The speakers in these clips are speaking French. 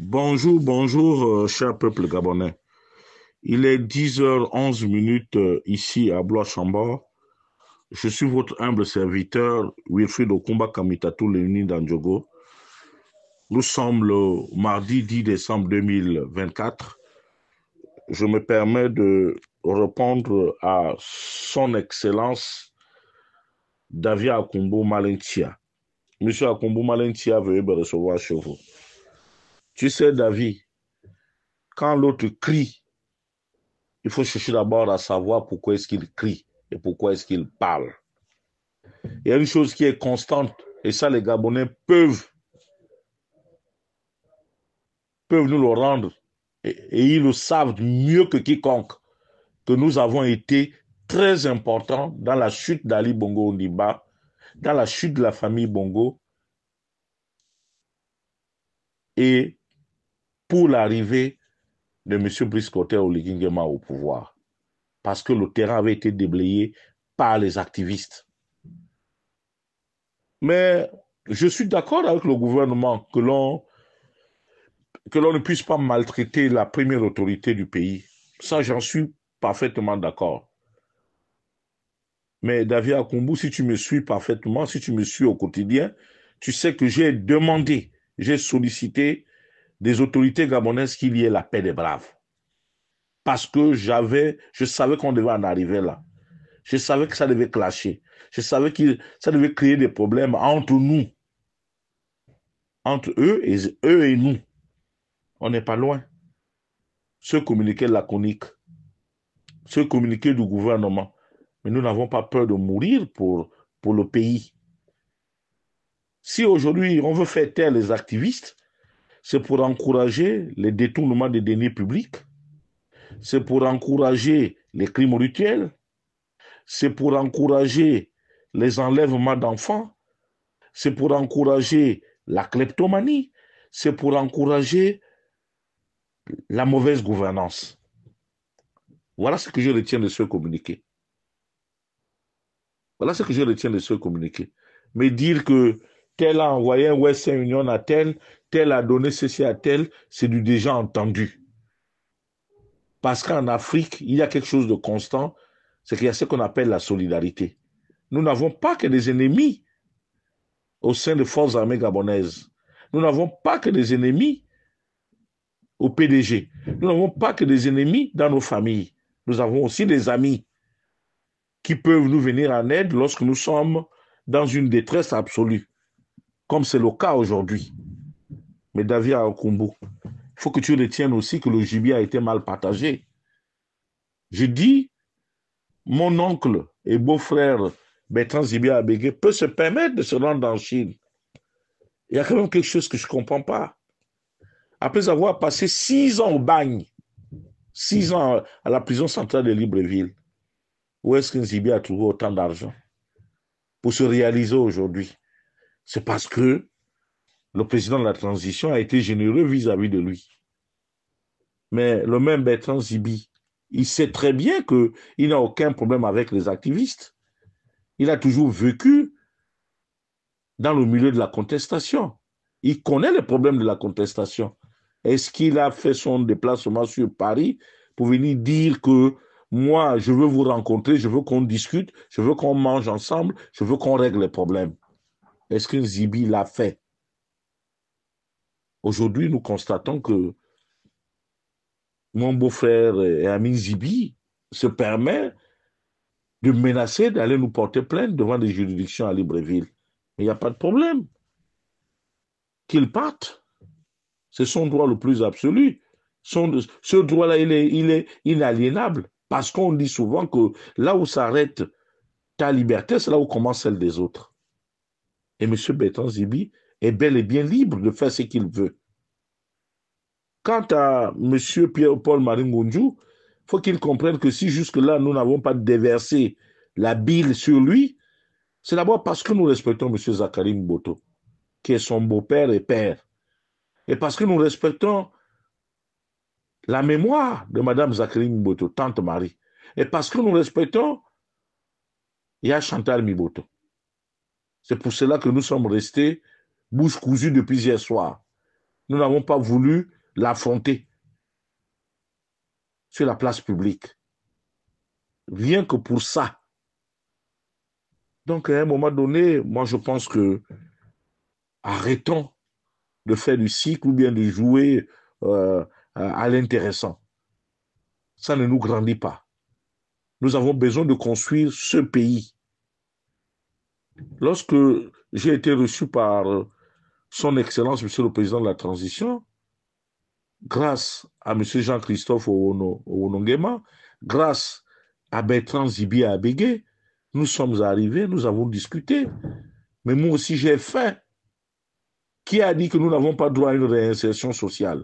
Bonjour, bonjour, cher peuple gabonais. Il est 10h11 ici à Blois-Chambord. Je suis votre humble serviteur, Wilfried Okumba Kamitatou Léonie Dandjogo. Nous sommes le mardi 10 décembre 2024. Je me permets de répondre à son Excellence Davia Akumbo Malentia. Monsieur Akumbo Malentia, veuillez me recevoir chez vous. Tu sais, David, quand l'autre crie, il faut chercher d'abord à savoir pourquoi est-ce qu'il crie et pourquoi est-ce qu'il parle. Il y a une chose qui est constante, et ça les Gabonais peuvent nous le rendre, et ils le savent mieux que quiconque, que nous avons été très importants dans la chute d'Ali Bongo Ondimba, dans la chute de la famille Bongo, et pour l'arrivée de M. Brice Clotaire Oligui au pouvoir, parce que le terrain avait été déblayé par les activistes. Mais je suis d'accord avec le gouvernement que l'on ne puisse pas maltraiter la première autorité du pays. Ça, j'en suis parfaitement d'accord. Mais David Akumbu, si tu me suis parfaitement, si tu me suis au quotidien, tu sais que j'ai demandé, j'ai sollicité des autorités gabonaises qu'il y ait la paix des braves. Parce que je savais qu'on devait en arriver là. Je savais que ça devait clasher. Je savais que ça devait créer des problèmes entre nous, entre eux et nous. On n'est pas loin. Ce communiqué laconique, ce communiqué du gouvernement. Mais nous n'avons pas peur de mourir pour le pays. Si aujourd'hui on veut faire taire les activistes, c'est pour encourager les détournements des deniers publics, c'est pour encourager les crimes rituels, c'est pour encourager les enlèvements d'enfants, c'est pour encourager la kleptomanie, c'est pour encourager la mauvaise gouvernance. Voilà ce que je retiens de ce communiqué. Voilà ce que je retiens de ce communiqué. Mais dire que tel a envoyé un Western Union à tel, tel a donné ceci à tel, c'est du déjà entendu. Parce qu'en Afrique, il y a quelque chose de constant, c'est qu'il y a ce qu'on appelle la solidarité. Nous n'avons pas que des ennemis au sein des forces armées gabonaises. Nous n'avons pas que des ennemis au PDG. Nous n'avons pas que des ennemis dans nos familles. Nous avons aussi des amis qui peuvent nous venir en aide lorsque nous sommes dans une détresse absolue, comme c'est le cas aujourd'hui. Mais David Akumbu, il faut que tu retiennes aussi que le gibier a été mal partagé. Je dis, mon oncle et beau-frère Bertrand Zibia Abégué peut se permettre de se rendre en Chine. Il y a quand même quelque chose que je ne comprends pas. Après avoir passé 6 ans au bagne, 6 ans à la prison centrale de Libreville, où est-ce que Zibia a trouvé autant d'argent pour se réaliser aujourd'hui? C'est parce que le président de la transition a été généreux vis-à-vis de lui. Mais le même Bertrand Zibi, il sait très bien qu'il n'a aucun problème avec les activistes. Il a toujours vécu dans le milieu de la contestation. Il connaît les problèmes de la contestation. Est-ce qu'il a fait son déplacement sur Paris pour venir dire que moi, je veux vous rencontrer, je veux qu'on discute, je veux qu'on mange ensemble, je veux qu'on règle les problèmes? Est-ce que Zibi l'a fait? Aujourd'hui, nous constatons que mon beau-frère et ami Zibi se permet de menacer d'aller nous porter plainte devant des juridictions à Libreville. Mais il n'y a pas de problème. Qu'il parte. C'est son droit le plus absolu. Ce droit-là, il est inaliénable. Parce qu'on dit souvent que là où s'arrête ta liberté, c'est là où commence celle des autres. Et M. Bertrand Zibi est bel et bien libre de faire ce qu'il veut. Quant à M. Pierre-Paul Maringonjou, il faut qu'il comprenne que si jusque-là, nous n'avons pas déversé la bile sur lui, c'est d'abord parce que nous respectons M. Zachary Mboto, qui est son beau-père et père. Et parce que nous respectons la mémoire de Mme Zachary Mboto, tante Marie. Et parce que nous respectons Ya Chantal Miboto. C'est pour cela que nous sommes restés bouche cousue depuis hier soir. Nous n'avons pas voulu l'affronter sur la place publique. Rien que pour ça. Donc, à un moment donné, moi, je pense que arrêtons de faire du cycle ou bien de jouer à l'intéressant. Ça ne nous grandit pas. Nous avons besoin de construire ce pays. Lorsque j'ai été reçu par son Excellence, Monsieur le Président de la Transition, grâce à Monsieur Jean-Christophe Owonongema, grâce à Bertrand Zibi Abégué, nous sommes arrivés, nous avons discuté. Mais moi aussi, j'ai faim. Qui a dit que nous n'avons pas droit à une réinsertion sociale?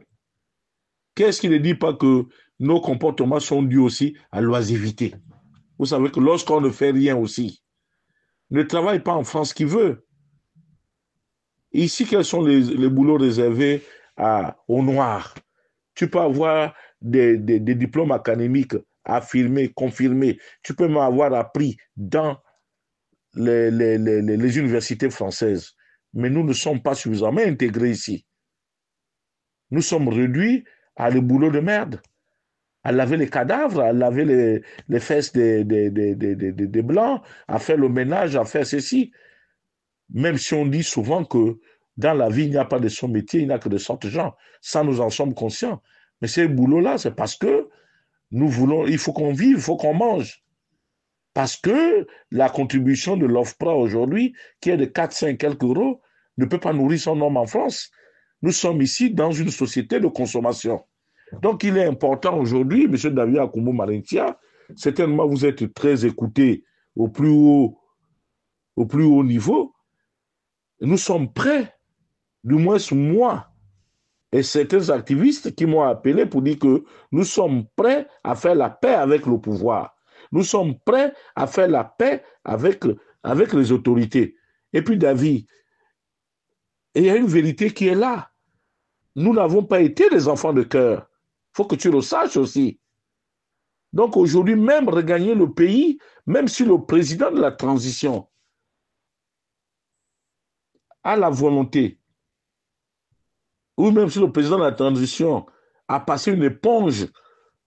Qu'est-ce qui ne dit pas que nos comportements sont dus aussi à l'oisiveté? Vous savez que lorsqu'on ne fait rien aussi, ne travaille pas en France qui veut. Ici, quels sont les boulots réservés aux Noirs? Tu peux avoir des diplômes académiques affirmés, confirmés. Tu peux même avoir appris dans les universités françaises. Mais nous ne sommes pas suffisamment intégrés ici. Nous sommes réduits à le boulot de merde, à laver les cadavres, à laver les fesses des Blancs, à faire le ménage, à faire ceci. Même si on dit souvent que dans la vie, il n'y a pas de son métier, il n'y a que de sortes de gens. Ça, nous en sommes conscients. Mais ces boulots-là, c'est parce que nous voulons, il faut qu'on vive, il faut qu'on mange. Parce que la contribution de l'OFPRA aujourd'hui, qui est de 4-5 quelques euros, ne peut pas nourrir son homme en France. Nous sommes ici dans une société de consommation. Donc, il est important aujourd'hui, M. David Akoumou Malentia, certainement vous êtes très écouté au plus haut niveau. Nous sommes prêts, du moins moi, et certains activistes qui m'ont appelé pour dire que nous sommes prêts à faire la paix avec le pouvoir. Nous sommes prêts à faire la paix avec les autorités. Et puis, David, il y a une vérité qui est là. Nous n'avons pas été des enfants de cœur. Il faut que tu le saches aussi. Donc aujourd'hui, même regagner le pays, même si le président de la transition a la volonté, ou même si le président de la transition a passé une éponge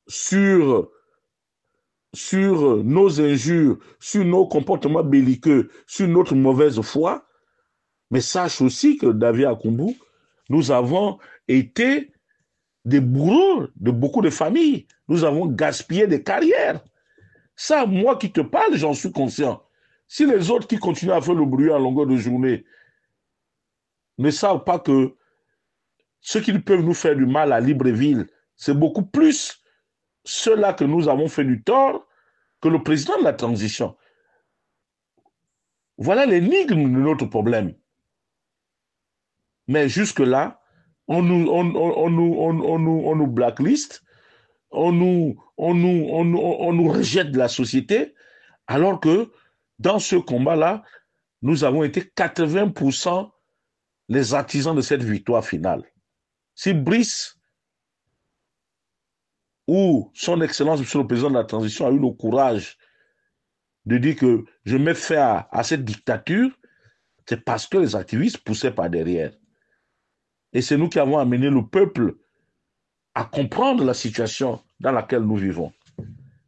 sur nos injures, sur nos comportements belliqueux, sur notre mauvaise foi, mais sache aussi que David Akoumou, nous avons été des bourreaux de beaucoup de familles. Nous avons gaspillé des carrières. Ça, moi qui te parle, j'en suis conscient. Si les autres qui continuent à faire le bruit à longueur de journée ne savent pas que ceux qui peuvent nous faire du mal à Libreville, c'est beaucoup plus ceux-là que nous avons fait du tort que le président de la transition. Voilà l'énigme de notre problème. Mais jusque-là, on nous blacklist, on nous rejette de la société, alors que dans ce combat-là, nous avons été 80% les artisans de cette victoire finale. Si Brice ou son Excellence, Monsieur le Président de la Transition, a eu le courage de dire que je mets fin à cette dictature, c'est parce que les activistes poussaient par derrière. Et c'est nous qui avons amené le peuple à comprendre la situation dans laquelle nous vivons.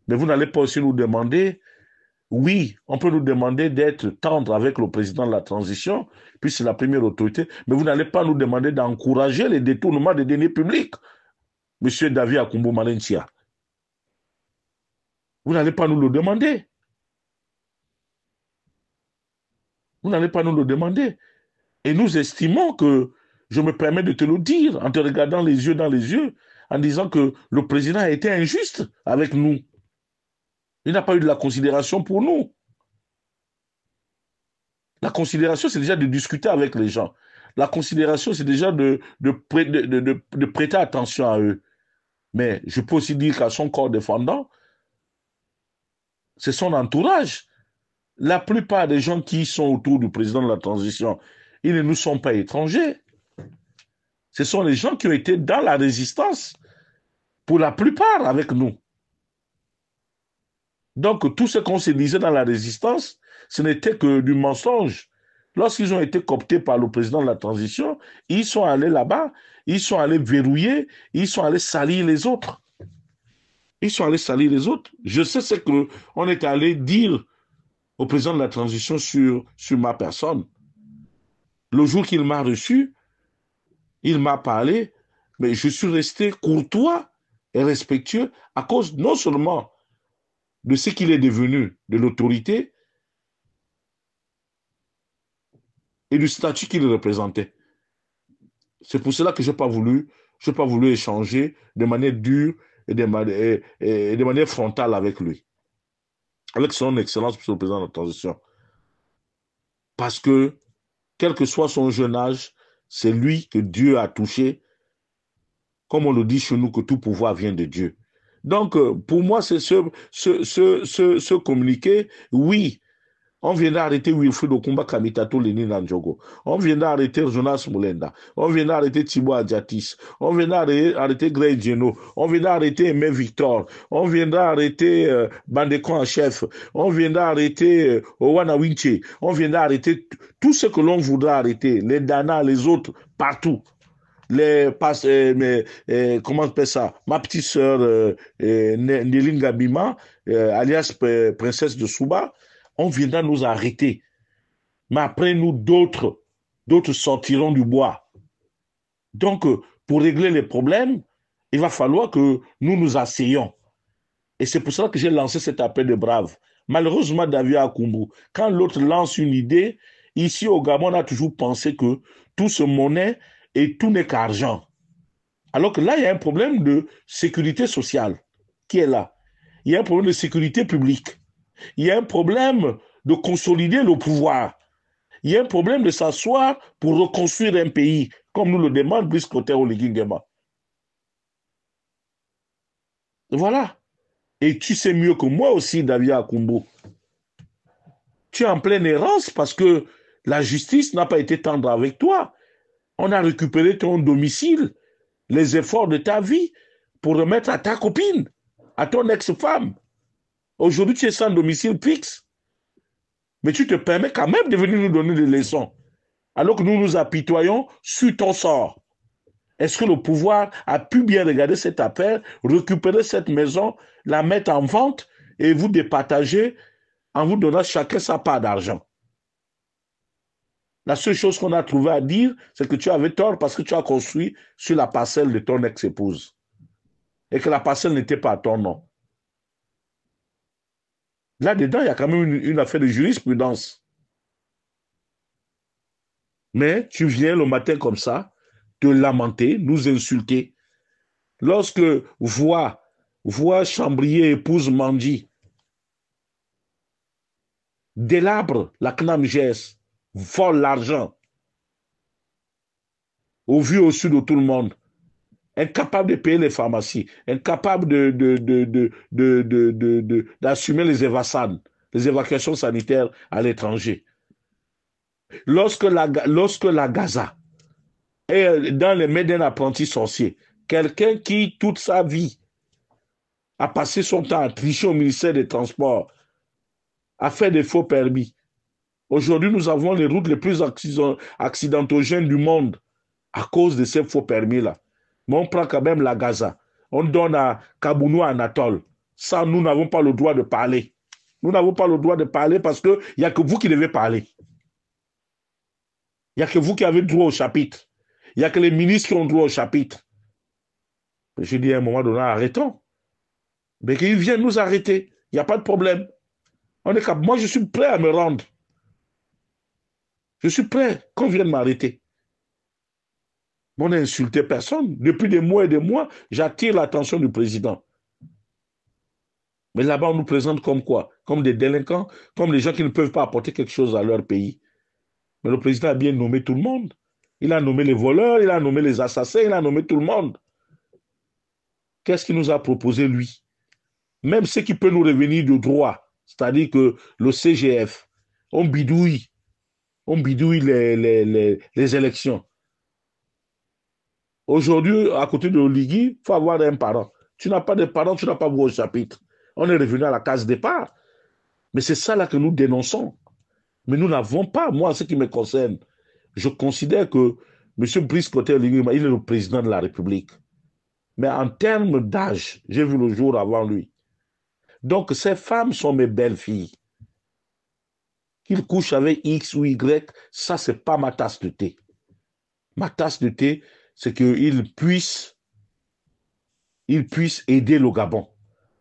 Mais vous n'allez pas aussi nous demander, oui, on peut nous demander d'être tendre avec le président de la transition, puis c'est la première autorité, mais vous n'allez pas nous demander d'encourager les détournements des deniers publics, Monsieur David Akoumou Malentia. Vous n'allez pas nous le demander. Vous n'allez pas nous le demander. Et nous estimons que, je me permets de te le dire, en te regardant les yeux dans les yeux, en disant que le président a été injuste avec nous. Il n'a pas eu de la considération pour nous. La considération, c'est déjà de discuter avec les gens. La considération, c'est déjà de prêter attention à eux. Mais je peux aussi dire qu'à son corps défendant, c'est son entourage. La plupart des gens qui sont autour du président de la transition, ils ne nous sont pas étrangers. Ce sont les gens qui ont été dans la résistance, pour la plupart avec nous. Donc tout ce qu'on se disait dans la résistance, ce n'était que du mensonge. Lorsqu'ils ont été cooptés par le président de la transition, ils sont allés là-bas, ils sont allés verrouiller, ils sont allés salir les autres. Ils sont allés salir les autres. Je sais ce qu'on est allé dire au président de la transition sur ma personne. Le jour qu'il m'a reçu, il m'a parlé, mais je suis resté courtois et respectueux à cause non seulement de ce qu'il est devenu, de l'autorité et du statut qu'il représentait. C'est pour cela que je n'ai pas voulu échanger de manière dure et de manière frontale avec lui, avec son excellence, monsieur le président de la transition. Parce que, quel que soit son jeune âge, c'est lui que Dieu a touché. Comme on le dit chez nous, que tout pouvoir vient de Dieu. Donc, pour moi, c'est ce communiqué. Oui, on vient d'arrêter Wilfried Okumba Kamitato Leni Nanjogo. On vient d'arrêter Jonas Moulenda. On vient d'arrêter Thibaut Adjatis. On vient d'arrêter Greg Geno. On vient d'arrêter Aimé Victor. On vient d'arrêter Bandeko en chef. On vient d'arrêter Owana Winche. On vient d'arrêter tout ce que l'on voudra arrêter. Les Dana, les autres, partout. Comment on appelle ça? Ma petite sœur Néline Bima, alias princesse de Souba, on viendra nous arrêter. Mais après nous, d'autres sortiront du bois. Donc, pour régler les problèmes, il va falloir que nous nous asseyons. Et c'est pour ça que j'ai lancé cet appel de brave. Malheureusement, David Akumbu, quand l'autre lance une idée, ici au Gabon, on a toujours pensé que tout se monnaie et tout n'est qu'argent. Alors que là, il y a un problème de sécurité sociale qui est là. Il y a un problème de sécurité publique. Il y a un problème de consolider le pouvoir. Il y a un problème de s'asseoir pour reconstruire un pays, comme nous le demande Brice Clotaire Oligui Nguema. Voilà. Et tu sais mieux que moi aussi, David Akumbu. Tu es en pleine errance parce que la justice n'a pas été tendre avec toi. On a récupéré ton domicile, les efforts de ta vie pour remettre à ta copine, à ton ex-femme. Aujourd'hui, tu es sans domicile fixe. Mais tu te permets quand même de venir nous donner des leçons, alors que nous nous apitoyons sur ton sort. Est-ce que le pouvoir a pu bien regarder cette affaire, récupérer cette maison, la mettre en vente et vous départager en vous donnant chacun sa part d'argent? La seule chose qu'on a trouvé à dire, c'est que tu avais tort parce que tu as construit sur la parcelle de ton ex-épouse et que la parcelle n'était pas à ton nom. Là-dedans, il y a quand même une affaire de jurisprudence. Mais tu viens le matin comme ça, te lamenter, nous insulter. Lorsque voix Chambrier épouse Mandi, délabre la CNAMGS, vole l'argent, au vu au sud de tout le monde, incapable de payer les pharmacies, incapable d'assumer les évasades, les évacuations sanitaires à l'étranger. Lorsque la Gaza est dans les mains d'un apprenti sorcier, quelqu'un qui, toute sa vie, a passé son temps à tricher au ministère des Transports, à faire des faux permis. Aujourd'hui, nous avons les routes les plus accidentogènes du monde à cause de ces faux permis-là. Mais on prend quand même la Gaza. On donne à Kabounou Anatole. Ça, nous n'avons pas le droit de parler. Nous n'avons pas le droit de parler parce qu'il n'y a que vous qui devez parler. Il n'y a que vous qui avez droit au chapitre. Il n'y a que les ministres qui ont droit au chapitre. Je dis à un moment donné, arrêtons. Mais qu'ils viennent nous arrêter. Il n'y a pas de problème. Moi, je suis prêt à me rendre. Je suis prêt qu'on vienne m'arrêter. On n'a insulté personne. Depuis des mois et des mois, j'attire l'attention du président. Mais là-bas, on nous présente comme quoi? Comme des délinquants, comme des gens qui ne peuvent pas apporter quelque chose à leur pays. Mais le président a bien nommé tout le monde. Il a nommé les voleurs, il a nommé les assassins, il a nommé tout le monde. Qu'est-ce qu'il nous a proposé, lui? Même ce qui peut nous revenir de droit, c'est-à-dire que le CGF, on bidouille les élections. Aujourd'hui, à côté de Oligui, il faut avoir un parent. Tu n'as pas de parent, tu n'as pas vos chapitres. On est revenu à la case départ. Mais c'est ça là que nous dénonçons. Mais nous n'avons pas, moi, en ce qui me concerne, je considère que M. Brice Clotaire Oligui Nguema, il est le président de la République. Mais en termes d'âge, j'ai vu le jour avant lui. Donc, ces femmes sont mes belles-filles. Qu'il couche avec X ou Y, ça, c'est pas ma tasse de thé. Ma tasse de thé, c'est qu'il puisse aider le Gabon.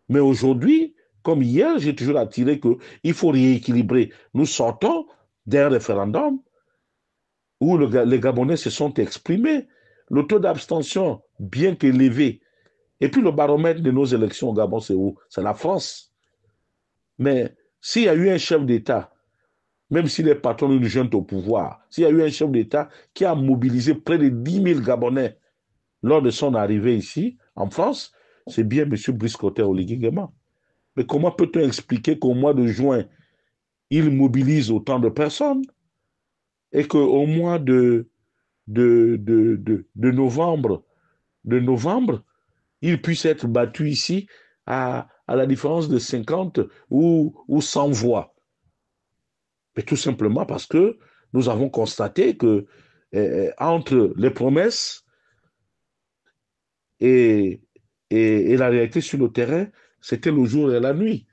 Mais aujourd'hui, comme hier, j'ai toujours attiré qu'il faut rééquilibrer. Nous sortons d'un référendum où les Gabonais se sont exprimés. Le taux d'abstention, bien qu'élevé, et puis le baromètre de nos élections au Gabon, c'est où? C'est la France. Mais s'il y a eu un chef d'État, même s'il est patron d'une junte au pouvoir, s'il y a eu un chef d'État qui a mobilisé près de 10 000 Gabonais lors de son arrivée ici, en France, c'est bien M. Brice Clotaire Oligui Nguema. Mais comment peut-on expliquer qu'au mois de juin, il mobilise autant de personnes et qu'au mois de novembre, il puisse être battu ici à la différence de 50 ou 100 voix? Mais tout simplement parce que nous avons constaté que entre les promesses et, et la réalité sur le terrain, c'était le jour et la nuit.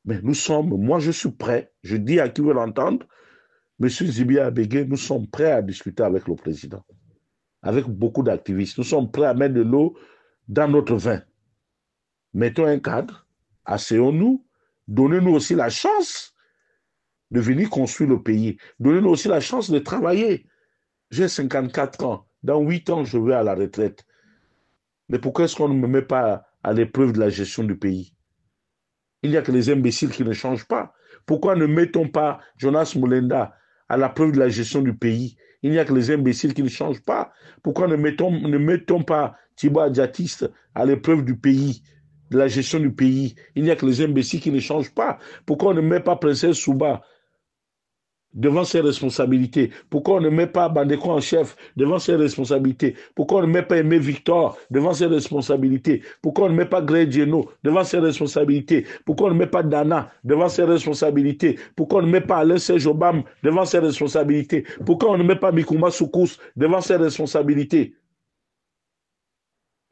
Mais moi je suis prêt, je dis à qui veut l'entendre, Monsieur Zibia Abégué, nous sommes prêts à discuter avec le président, avec beaucoup d'activistes. Nous sommes prêts à mettre de l'eau dans notre vin. Mettons un cadre, asseyons-nous, donnez-nous aussi la chance de venir construire le pays. Donnez-nous aussi la chance de travailler. J'ai 54 ans. Dans 8 ans, je vais à la retraite. Mais pourquoi est-ce qu'on ne me met pas à l'épreuve de la gestion du pays? Il n'y a que les imbéciles qui ne changent pas. Pourquoi ne mettons pas Jonas Moulenda à la preuve de la gestion du pays? Il n'y a que les imbéciles qui ne changent pas. Pourquoi ne mettons pas Thibaut Adjatiste à l'épreuve du pays, de la gestion du pays? Il n'y a que les imbéciles qui ne changent pas. Pourquoi on ne met pas Princesse Souba devant ses responsabilités? Pourquoi on ne met pas Bandeko en chef devant ses responsabilités? Pourquoi on ne met pas Aimé Victor devant ses responsabilités? Pourquoi on ne met pas Grey Geno devant ses responsabilités? Pourquoi on ne met pas Dana devant ses responsabilités? Pourquoi on ne met pas Alain Serge Obam devant ses responsabilités? Pourquoi on ne met pas Mikuma Soukous devant ses responsabilités?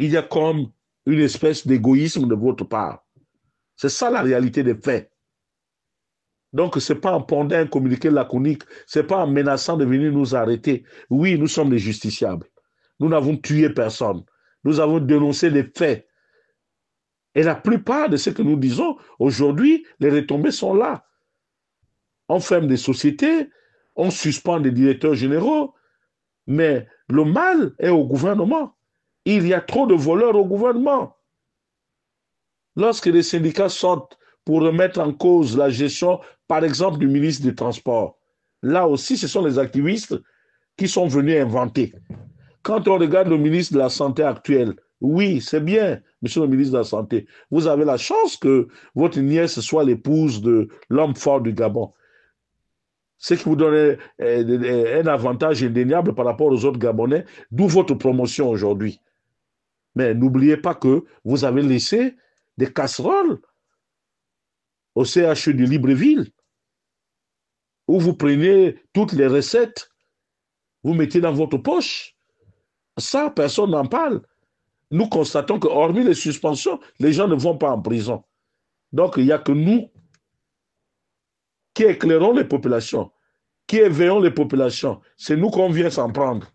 Il y a comme une espèce d'égoïsme de votre part. C'est ça la réalité des faits. Donc, ce n'est pas en pondant un communiqué laconique, ce n'est pas en menaçant de venir nous arrêter. Oui, nous sommes des justiciables. Nous n'avons tué personne. Nous avons dénoncé les faits. Et la plupart de ce que nous disons, aujourd'hui, les retombées sont là. On ferme des sociétés, on suspend des directeurs généraux, mais le mal est au gouvernement. Il y a trop de voleurs au gouvernement. Lorsque les syndicats sortent pour remettre en cause la gestion, par exemple, du ministre des Transports, là aussi, ce sont les activistes qui sont venus inventer. Quand on regarde le ministre de la Santé actuel, oui, c'est bien, monsieur le ministre de la Santé. Vous avez la chance que votre nièce soit l'épouse de l'homme fort du Gabon. Ce qui vous donne un avantage indéniable par rapport aux autres Gabonais, d'où votre promotion aujourd'hui. Mais n'oubliez pas que vous avez laissé des casseroles au CHU de Libreville, où vous prenez toutes les recettes, vous mettez dans votre poche. Ça, personne n'en parle. Nous constatons que, hormis les suspensions, les gens ne vont pas en prison. Donc, il n'y a que nous qui éclairons les populations, qui éveillons les populations. C'est nous qu'on vient s'en prendre.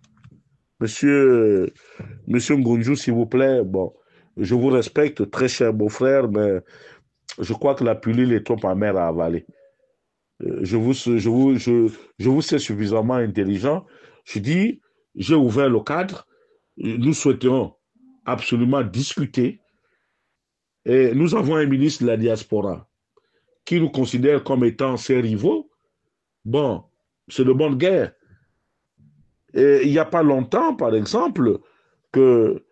Monsieur Ngonjou, s'il vous plaît, bon, je vous respecte, très cher beau-frère, mais je crois que la pilule est trop amère à avaler. Je vous sais suffisamment intelligent. Je dis, j'ai ouvert le cadre. Nous souhaitons absolument discuter. Et nous avons un ministre de la diaspora qui nous considère comme étant ses rivaux. Bon, c'est de bonne guerre. Et il n'y a pas longtemps, par exemple, que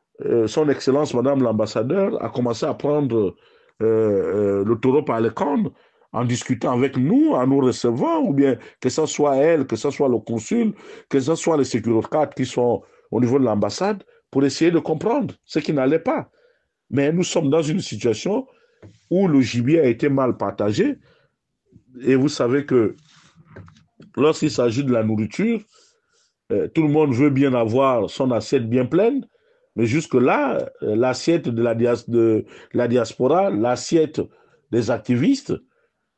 son Excellence, Madame l'ambassadeur, a commencé à prendre le taureau par les cornes en discutant avec nous, en nous recevant, ou bien que ce soit elle, que ce soit le consul, que ce soit les sécurités qui sont au niveau de l'ambassade, pour essayer de comprendre ce qui n'allait pas. Mais nous sommes dans une situation où le gibier a été mal partagé, et vous savez que lorsqu'il s'agit de la nourriture, tout le monde veut bien avoir son assiette bien pleine, mais jusque-là, l'assiette de la diaspora, l'assiette des activistes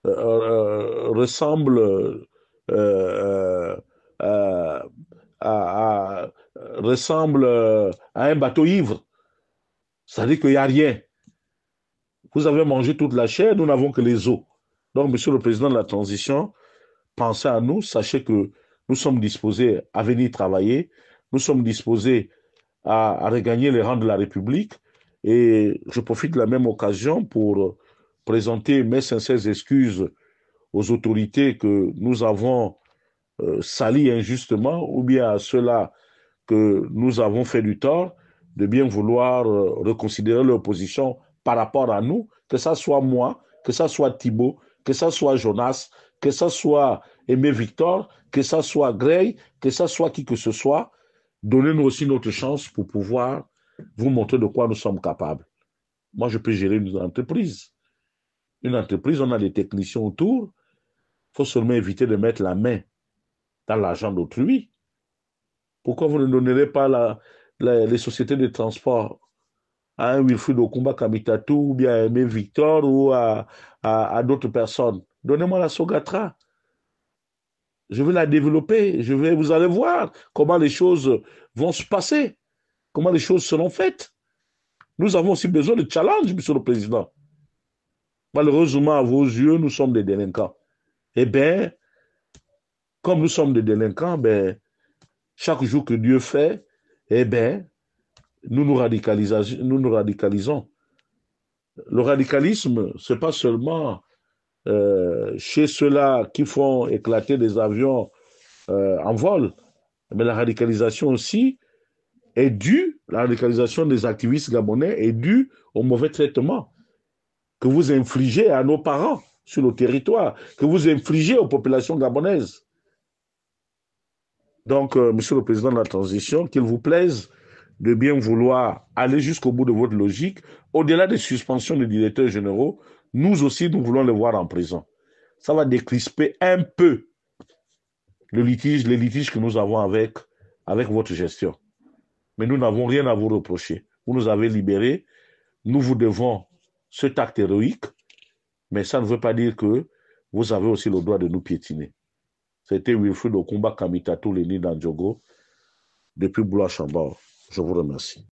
ressemble euh, ressemble à un bateau ivre. C'est-à-dire qu'il n'y a rien. Vous avez mangé toute la chair, nous n'avons que les os. Donc, Monsieur le Président de la Transition, pensez à nous, sachez que nous sommes disposés à venir travailler, nous sommes disposés à regagner les rangs de la République et je profite de la même occasion pour présenter mes sincères excuses aux autorités que nous avons salies injustement ou bien à ceux-là que nous avons fait du tort, de bien vouloir reconsidérer leur position par rapport à nous, que ça soit moi, que ça soit Thibault, que ça soit Jonas, que ça soit Aimé Victor, que ça soit Gray, que ça soit qui que ce soit, donnez-nous aussi notre chance pour pouvoir vous montrer de quoi nous sommes capables. Moi, je peux gérer une entreprise. Une entreprise, on a des techniciens autour. Il faut seulement éviter de mettre la main dans l'argent d'autrui. Pourquoi vous ne donnerez pas les sociétés de transport à un Wilfried Okumba Kamitatou ou bien à Aimé Victor ou à d'autres personnes? Donnez-moi la Sogatra. Je vais la développer. Vous allez voir comment les choses vont se passer, comment les choses seront faites. Nous avons aussi besoin de challenge, Monsieur le Président. Malheureusement, à vos yeux, nous sommes des délinquants. Eh bien, comme nous sommes des délinquants, ben, chaque jour que Dieu fait, eh bien, nous nous radicalisons. Le radicalisme, ce n'est pas seulement chez ceux-là qui font éclater des avions en vol, mais la radicalisation aussi est due, la radicalisation des activistes gabonais est due au mauvais traitement que vous infligez à nos parents sur le territoire, que vous infligez aux populations gabonaises. Donc, Monsieur le Président de la Transition, qu'il vous plaise de bien vouloir aller jusqu'au bout de votre logique. Au-delà des suspensions des directeurs généraux, nous aussi, nous voulons les voir en prison. Ça va décrisper un peu les litiges que nous avons avec votre gestion. Mais nous n'avons rien à vous reprocher. Vous nous avez libérés, nous vous devons cet acte héroïque, mais ça ne veut pas dire que vous avez aussi le droit de nous piétiner. C'était Wilfried Okumba Kamitatou Leni Dandjogo depuis Boula-Chambord. Je vous remercie.